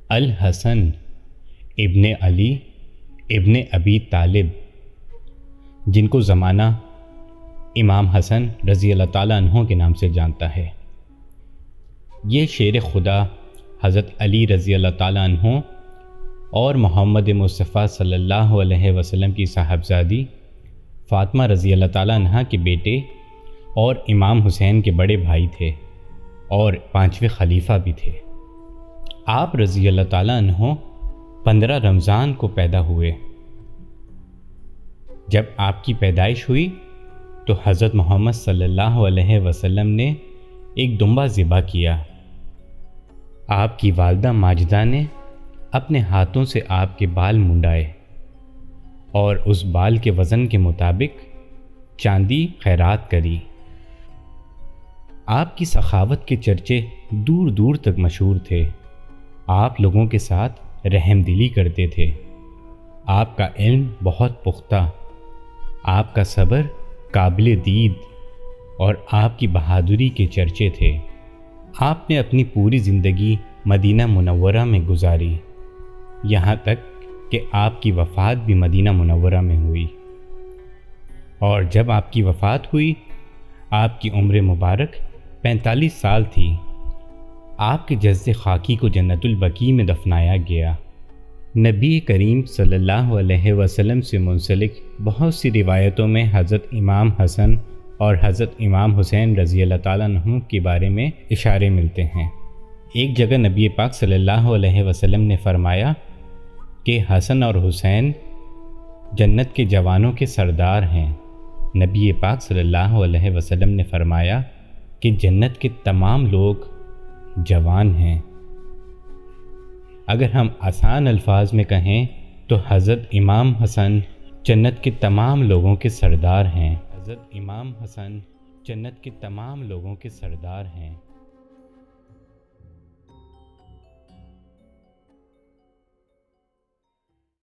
الحسن ابن علی ابن ابی طالب، جن کو زمانہ امام حسن رضی اللہ تعالیٰ عنہ کے نام سے جانتا ہے، یہ شیر خدا حضرت علی رضی اللہ تعالیٰ عنہ اور محمد مصطفیٰ صلی اللہ علیہ وسلم کی صاحبزادی فاطمہ رضی اللہ تعالیٰ عنہ کے بیٹے اور امام حسین کے بڑے بھائی تھے اور 5ویں خلیفہ بھی تھے۔ آپ رضی اللہ تعالیٰ عنہ 15 رمضان کو پیدا ہوئے۔ جب آپ کی پیدائش ہوئی تو حضرت محمد صلی اللہ علیہ وسلم نے ایک دمبا ذبح کیا۔ آپ کی والدہ ماجدہ نے اپنے ہاتھوں سے آپ کے بال منڈائے اور اس بال کے وزن کے مطابق چاندی خیرات کری۔ آپ کی سخاوت کے چرچے دور دور تک مشہور تھے۔ آپ لوگوں کے ساتھ رحم دلی کرتے تھے۔ آپ کا علم بہت پختہ، آپ کا صبر قابل دید اور آپ کی بہادری کے چرچے تھے۔ آپ نے اپنی پوری زندگی مدینہ منورہ میں گزاری، یہاں تک کہ آپ کی وفات بھی مدینہ منورہ میں ہوئی۔ اور جب آپ کی وفات ہوئی، آپ کی عمر مبارک 45 سال تھی۔ آپ کے جسد خاکی کو جنت البقیع میں دفنایا گیا۔ نبی کریم صلی اللہ علیہ وسلم سے منسلک بہت سی روایتوں میں حضرت امام حسن اور حضرت امام حسین رضی اللہ تعالیٰ عنہ کے بارے میں اشارے ملتے ہیں۔ ایک جگہ نبی پاک صلی اللہ علیہ وسلم نے فرمایا کہ حسن اور حسین جنت کے جوانوں کے سردار ہیں۔ نبی پاک صلی اللہ علیہ وسلم نے فرمایا کہ جنت کے تمام لوگ جوان ہیں۔ اگر ہم آسان الفاظ میں کہیں تو حضرت امام حسن جنت کے تمام لوگوں کے سردار ہیں۔ حضرت امام حسن جنت کے تمام لوگوں کے سردار ہیں۔